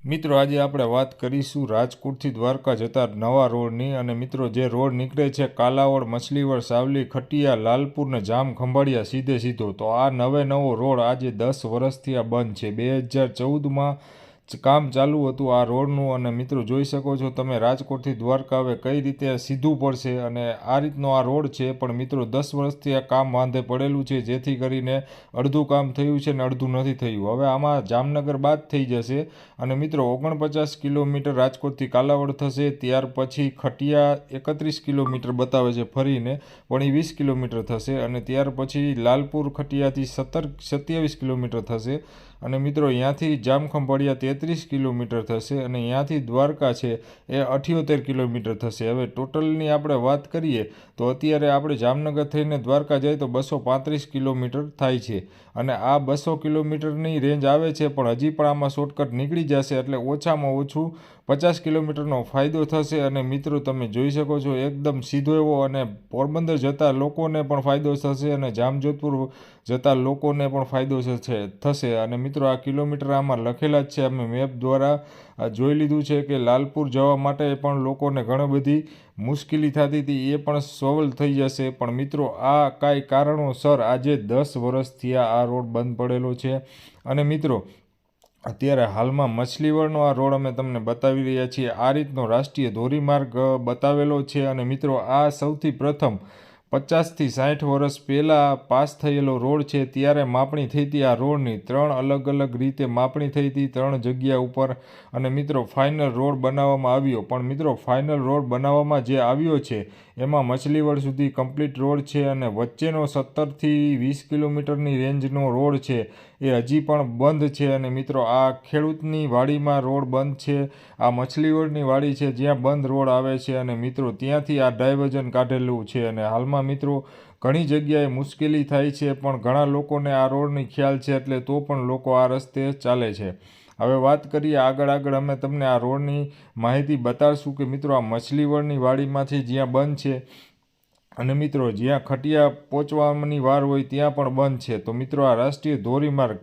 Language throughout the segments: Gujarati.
મિત્રો આજે આપણે વાત કરીશું રાજકોટથી દ્વારકા જતા નવા રોડની। અને મિત્રો જે રોડ નીકળે છે કાલાવડ, મછલીવડ, સાવલી, ખટિયા, લાલપુર ને જામ ખંભાળિયા સીધે સીધો, તો આ નવો રોડ આજે 10 વર્ષથી આ બંધ છે। 2014માં કામ ચાલુ હતું આ રોડનું। અને મિત્રો જોઈ શકો છો તમે રાજકોટથી દ્વારકા હવે કઈ રીતે સીધું પડશે, અને આ રીતનો આ રોડ છે। પણ મિત્રો 10 વર્ષથી આ કામ વાંધે પડેલું છે, જેથી કરીને અડધું કામ થયું છે ને અડધું નથી થયું। હવે આમાં જામનગર બાદ થઈ જશે અને મિત્રો 49 કિલોમીટર રાજકોટથી કાલાવડ થશે। ત્યાર પછી ખટિયા 31 કિલોમીટર બતાવે છે ફરીને, પણ એ 20 કિલોમીટર થશે। અને ત્યાર પછી લાલપુર ખટિયાથી 27 કિલોમીટર થશે। અને મિત્રો અહીંયાથી જામખંભાળિયા 33 કિલોમીટર થશે। અને અહીંયાથી દ્વારકા છે એ 78 કિલોમીટર થશે। હવે ટોટલની આપણે વાત કરીએ તો અત્યારે આપણે જામનગર થઈને દ્વારકા જઈએ તો 235 કિલોમીટર થાય છે। અને આ 200 કિલોમીટરની રેન્જ આવે છે, પણ હજી પણ આમાં શોર્ટકટ નીકળી જશે, એટલે ઓછામાં ઓછું 50 કિલોમીટરનો ફાયદો થશે। અને મિત્રો તમે જોઈ શકો છો એકદમ સીધો એવો, અને પોરબંદર જતા લોકોને પણ ફાયદો થશે અને જામજોધપુર જતા લોકોને પણ ફાયદો થશે। અને મિત્રો આ કિલોમીટર આમાં લખેલા જ છે, અમે મેપ દ્વારા જોઈ લીધું છે કે લાલપુર જવા માટે પણ લોકોને ઘણી બધી મુશ્કેલી થતી હતી, એ પણ સોલ્વ થઈ જશે। પણ મિત્રો આ કાંઈ કારણોસર આજે 10 વર્ષથી આ રોડ બંધ પડેલો છે। અને મિત્રો અત્યારે હાલમાં મછલીવડનો આ રોડ અમે તમને બતાવી રહ્યા છીએ। આ રીતનો રાષ્ટ્રીય ધોરીમાર્ગ બતાવેલો છે। અને મિત્રો આ સૌથી પ્રથમ 50થી 60 વર્ષ પહેલાં પાસ થયેલો રોડ છે। ત્યારે માપણી થઈ હતી આ રોડની, 3 અલગ અલગ રીતે માપણી થઈ હતી 3 જગ્યા ઉપર। અને મિત્રો ફાઇનલ રોડ બનાવવામાં આવ્યો, પણ મિત્રો ફાઇનલ રોડ બનાવવામાં જે આવ્યો છે એમાં મછલીવડ સુધી કમ્પ્લીટ રોડ છે, અને વચ્ચેનો 17થી 20 કિલોમીટરની રેન્જનો રોડ છે એ હજી પણ બંધ છે। અને મિત્રો આ ખેડૂતની વાડીમાં રોડ બંધ છે, આ મછલીવડની વાડી છે જ્યાં બંધ રોડ આવે છે, અને મિત્રો ત્યાંથી આ ડાયવર્ઝન કાઢેલું છે। અને હાલમાં મિત્રો ઘણી જગ્યાએ મુશ્કેલી થાય છે, પણ ઘણા લોકોને આ રોડની ખ્યાલ છે, એટલે તો પણ લોકો આ રસ્તે ચાલે છે। હવે વાત કરીએ આગળ અમે તમને આ રોડની માહિતી બતાડશું કે મિત્રો આ મછલીવડની વાડીમાંથી જ્યાં બંધ છે, અને મિત્રો જ્યાં ખટિયા પહોંચવાની વાર હોય ત્યાં પણ બંધ છે। તો મિત્રો આ રાષ્ટ્રીય ધોરીમાર્ગ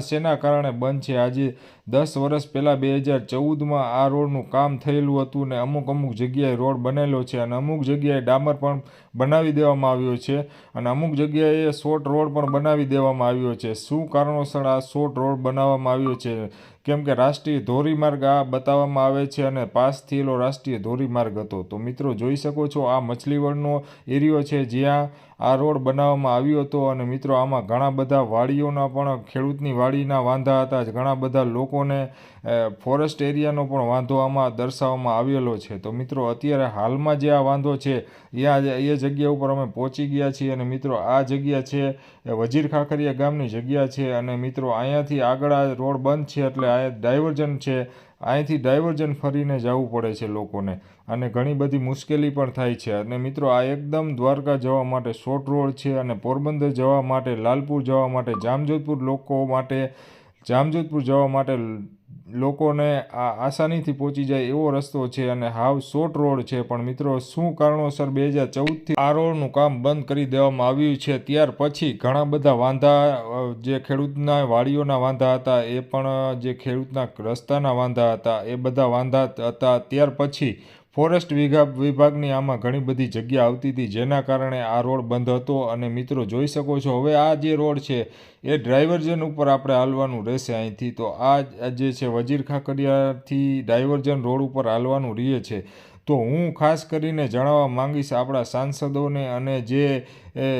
શેના કારણે બંધ છે? આજે 10 વર્ષ પહેલાં 2014માં આ રોડનું કામ થયેલું હતું, ને અમુક જગ્યાએ રોડ બનેલો છે, અને અમુક જગ્યાએ ડામર પણ બનાવી દેવામાં આવ્યો છે, અને અમુક જગ્યાએ શોર્ટ રોડ પણ બનાવી દેવામાં આવ્યો છે। શું કારણોસર આ શોર્ટ રોડ બનાવવામાં આવ્યો છે? કેમ કે રાષ્ટ્રીય ધોરીમાર્ગ આ બતાવવામાં આવે છે, અને પાસ થયેલો રાષ્ટ્રીય ધોરીમાર્ગ હતો। તો મિત્રો જોઈ શકો છો આ મછલીવડનો એરિયો છે જ્યાં આ રોડ બનાવવામાં આવ્યો હતો। અને મિત્રો આમાં ઘણા બધા વાડીઓના પણ, ખેડૂતની વાડીના વાંધા હતા, ઘણા બધા લોકોને ફોરેસ્ટ એરિયાનો પણ વાંધો આમાં દર્શાવવામાં આવેલો છે। તો મિત્રો અત્યારે હાલમાં જે આ વાંધો છે એ જગ્યા ઉપર અમે પહોંચી ગયા છીએ। અને મિત્રો આ જગ્યા છે એ વજીર ખાખરિયા ગામની જગ્યા છે, અને મિત્રો અહીંયાથી આગળ આ રોડ બંધ છે, એટલે આ ડાયવર્ઝન છે, અહીંથી ડાયવર્ઝન ફરીને જવું પડે છે લોકોને, અને ઘણી બધી મુશ્કેલી પણ થાય છે। અને મિત્રો આ એકદમ દ્વારકા જવા માટે શોર્ટ રોડ છે, અને પોરબંદર જવા માટે, લાલપુર જવા માટે, જામજોધપુર જવા માટે લોકોને આસાનીથી પહોંચી જાય એવો રસ્તો છે, અને હાવ શોર્ટ રોડ છે। પણ મિત્રો શું કારણોસર 2014થી આ રોડનું કામ બંધ કરી દેવામાં આવ્યું છે? ત્યાર પછી ઘણા બધા વાંધા, જે ખેડૂતના વાડીઓના વાંધા હતા, એ પણ જે ખેડૂતના રસ્તાના વાંધા હતા, એ બધા વાંધા હતા। ત્યાર પછી ફોરેસ્ટ વિભાગની આમાં ઘણી બધી જગ્યા આવતી હતી, જેના કારણે આ રોડ બંધ હતો। અને મિત્રો જોઈ શકો છો હવે આ જે રોડ છે એ ડાયવર્ઝન ઉપર આપણે હાલવાનું રહેશે અહીંથી। તો આ જે છે વજીર ખાખરિયાથી ડાયવર્ઝન રોડ ઉપર હાલવાનું રહે છે। તો હું ખાસ કરીને જણાવવા માંગીશ આપણા સાંસદોને, અને જે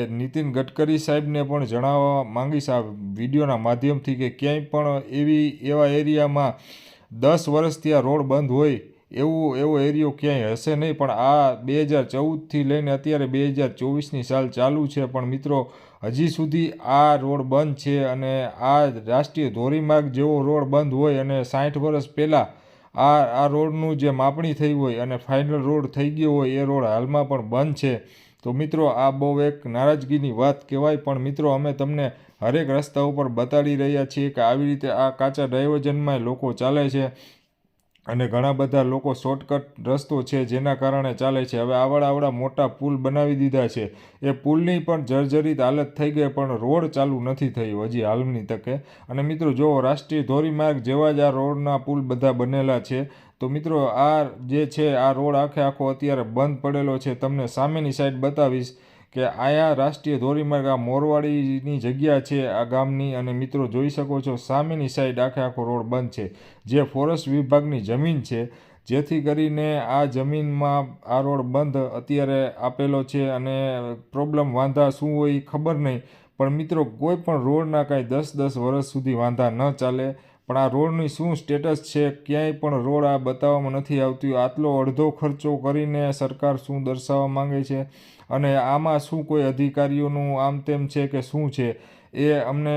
નીતિન ગડકરી સાહેબને પણ જણાવવા માંગીશ આ વિડીયોના માધ્યમથી, કે ક્યાંય પણ એવા એરિયામાં 10 વર્ષથી આ રોડ બંધ હોય એવો એરિયો ક્યાંય હશે નહીં। પણ આ 2014થી લઈને અત્યારે 2024ની સાલ ચાલુ છે, પણ મિત્રો હજી સુધી આ રોડ બંધ છે। અને આ રાષ્ટ્રીય ધોરીમાર્ગ જેવો રોડ બંધ હોય, અને 60 વર્ષ પહેલાં આ રોડનું જે માપણી થઈ હોય અને ફાઇનલ રોડ થઈ ગયો હોય, એ રોડ હાલમાં પણ બંધ છે। તો મિત્રો આ બહુ એક નારાજગીની વાત કહેવાય। પણ મિત્રો અમે તમને હરેક રસ્તા ઉપર બતાડી રહ્યા છીએ કે આવી રીતે આ કાચા ડાયવર્ઝનમાં લોકો ચાલે છે, અને ઘણા બધા લોકો શોર્ટકટ રસ્તો છે જેના કારણે ચાલે છે. હવે આવડા મોટા પુલ બનાવી દીધા છે, એ પુલની પણ જર્જરિત હાલત થઈ ગઈ, પણ રોડ ચાલુ નથી થયું હજી હાલની તકે. અને મિત્રો જુઓ, રાષ્ટ્રીય ધોરીમાર્ગ જેવા જ આ રોડના પુલ બધા બનેલા છે. તો મિત્રો આ જે છે આ રોડ આખો અત્યારે બંધ પડેલો છે. તમને સામેની સાઈડ બતાવીશ કે અહીંયા રાષ્ટ્રીય ધોરીમાર્ગ આ મોરવાડીની જગ્યા છે આ ગામની, અને મિત્રો જોઈ શકો છો સામેની સાઈડ આખો રોડ બંધ છે, જે ફોરેસ્ટ વિભાગની જમીન છે. જેથી કરીને આ જમીનમાં આ રોડ બંધ અત્યારે આપેલો છે, અને પ્રોબ્લેમ વાંધા શું હોય એ ખબર નહીં. પણ મિત્રો કોઈ પણ રોડના કાંઈ 10-10 વર્ષ સુધી વાંધા ન ચાલે. પણ આ રોડની શું સ્ટેટસ છે, ક્યાંય પણ રોડ આ બતાવવામાં નથી આવતું. આટલો અડધો ખર્ચો કરીને સરકાર શું દર્શાવવા માંગે છે, અને આમાં શું કોઈ અધિકારીઓનું આમ તેમ છે કે શું છે, એ અમને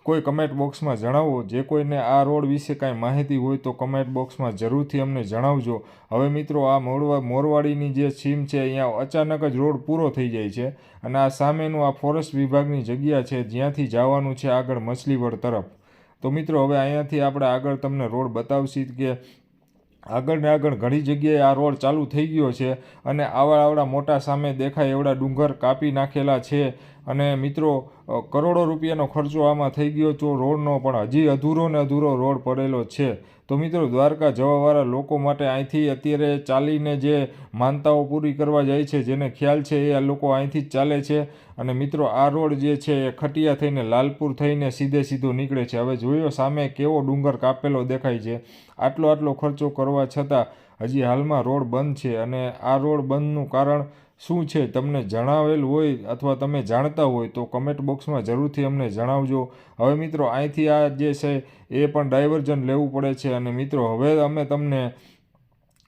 કોઈ કમેન્ટ બોક્સમાં જણાવો. જે કોઈને આ રોડ વિશે કાંઈ માહિતી હોય તો કમેન્ટ બોક્સમાં જરૂરથી અમને જણાવજો. હવે મિત્રો આ મોરવાડીની જે સીમ છે, અહીંયા અચાનક જ રોડ પૂરો થઈ જાય છે, અને આ સામેનું આ ફોરેસ્ટ વિભાગની જગ્યા છે જ્યાંથી જવાનું છે આગળ મછલીવડ તરફ. તો મિત્રો હવે અહીંયાથી આપણે આગળ તમને રોડ બતાવશી કે આગળ ને આગળ ઘણી જગ્યાએ આ રોડ ચાલુ થઈ ગયો છે, અને આવડા મોટા સામે દેખાય એવડા ડુંગર કાપી નાખેલા છે. અને મિત્રો કરોડો રૂપિયાનો ખર્ચો આમાં થઈ ગયો તો રોડનો, પણ હજી અધૂરો રોડ પડેલો છે. તો મિત્રો દ્વારકા જવાવાળા લોકો માટે અહીંથી અત્યારે ચાલીને જે માનતાઓ પૂરી કરવા જાય છે, જેને ખ્યાલ છે એ લોકો અહીંથી જ ચાલે છે. અને મિત્રો આ રોડ જે છે એ ખટિયા થઈને લાલપુર થઈને સીધો નીકળે છે. હવે જોયો સામે કેવો ડુંગર કાપેલો દેખાય છે. આટલો ખર્ચો કરવા છતાં હજી હાલમાં રોડ બંધ છે. અને આ રોડ બંધનું કારણ શું છે તમને જણાવેલ હોય અથવા તમે જાણતા હોય તો કમેન્ટ બોક્સમાં જરૂરથી અમને જણાવજો. હવે મિત્રો અહીંથી આ જે છે એ પણ ડાયવર્ઝન લેવું પડે છે. અને મિત્રો હવે અમે તમને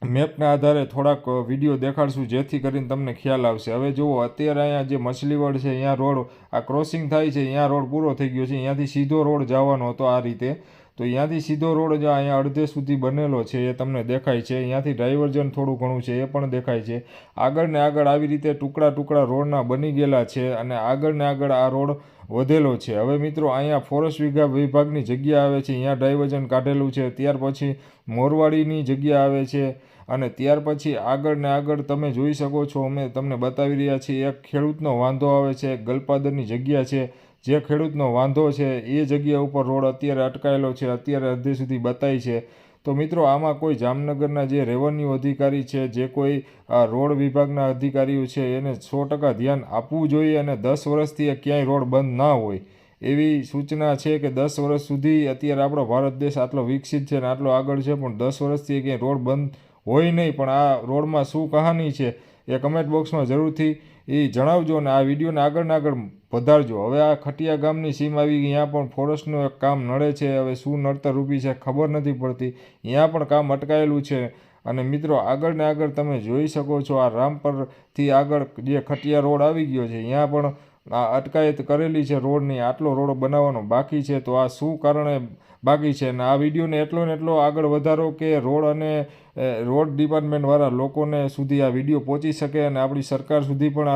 મેપના આધારે થોડાક વિડીયો દેખાડશું, જેથી કરીને તમને ખ્યાલ આવશે. હવે જુઓ, અત્યારે અહીંયા જે મછલીવડ છે અહીંયા રોડ આ ક્રોસિંગ થાય છે, અહીંયા રોડ પૂરો થઈ ગયો છે. અહીંયાથી સીધો રોડ જવાનો હતો આ રીતે. તો અહીંયાથી સીધો રોડ જો અહીંયા અડધે સુધી બનેલો છે એ તમને દેખાય છે. અહીંયાથી ડાયવર્ઝન થોડું ઘણું છે એ પણ દેખાય છે. આગળ ને આગળ આવી રીતે ટુકડા રોડના બની ગયેલા છે, અને આગળ ને આગળ આ રોડ વધેલો છે. હવે મિત્રો અહીંયા ફોરેસ્ટ વિભાગની જગ્યા આવે છે, અહીંયા ડાયવર્ઝન કાઢેલું છે. ત્યાર પછી મોરવાડીની જગ્યા આવે છે, અને ત્યાર પછી આગળ ને આગળ તમે જોઈ શકો છો, અમે તમને બતાવી રહ્યા છીએ. એક ખેડૂતનો વાંધો આવે છે, એક ગલપાદરની જગ્યા છે. જે ખેડૂતનો વાંધો છે એ જગ્યા ઉપર રોડ અત્યારે અટકાયેલો છે, અત્યારે અડધે સુધી બતાય છે. તો મિત્રો આમાં કોઈ જામનગરના જે રેવન્યુ અધિકારી છે, જે કોઈ રોડ વિભાગના અધિકારીઓ છે, એને 100% ધ્યાન આપવું જોઈએ. અને 10 વર્ષથી ક્યાંય રોડ બંધ ના હોય એવી સૂચના છે કે 10 વર્ષ સુધી. અત્યારે આપણો ભારત દેશ આટલો વિકસિત છે અને આટલો આગળ છે, પણ 10 વર્ષથી ક્યાંય રોડ બંધ હોય નહીં. પણ આ રોડમાં શું કહાની છે એ કમેન્ટ બોક્સમાં જરૂરથી એ જણાવજો, અને આ વિડીયોને આગળ વધારજો. હવે આ ખટિયા ગામની સીમ આવી ગઈ, અહીંયા પણ ફોરેસ્ટનું એક કામ નડે છે. હવે શું નડતર ઊભી છે ખબર નથી પડતી. અહીંયા પણ કામ અટકાયેલું છે. અને મિત્રો આગળ ને આગળ તમે જોઈ શકો છો, આ રામપરથી આગળ જે ખટિયા રોડ આવી ગયો છે, અહીંયા પણ આ અટકાયત કરેલી છે રોડની. આટલો રોડ બનાવવાનો બાકી છે. તો આ શું કારણે બાકી છે, અને આ વિડીયોને એટલો ને એટલો આગળ વધારો કે રોડ અને રોડ ડિપાર્ટમેન્ટવાળા લોકોને સુધી આ વિડીયો પહોંચી શકે, અને આપણી સરકાર સુધી પણ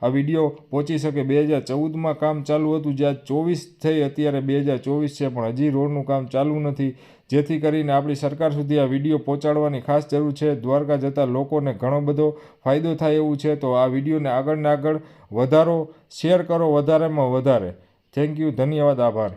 આ વિડીયો પહોંચી શકે. 2014માં કામ ચાલુ હતું, જ્યાં 24 થઈ, અત્યારે 2024 છે, પણ હજી રોડનું કામ ચાલુ નથી. જેથી કરીને આપણી સરકાર સુધી આ વિડીયો પહોંચાડવાની ખાસ જરૂર છે. દ્વારકા જતા લોકોને ઘણો બધો ફાયદો થાય એવું છે. તો આ વિડીયોને આગળ વધારો, શેર કરો વધારેમાં વધારે. થેન્ક યુ, ધન્યવાદ, આભાર.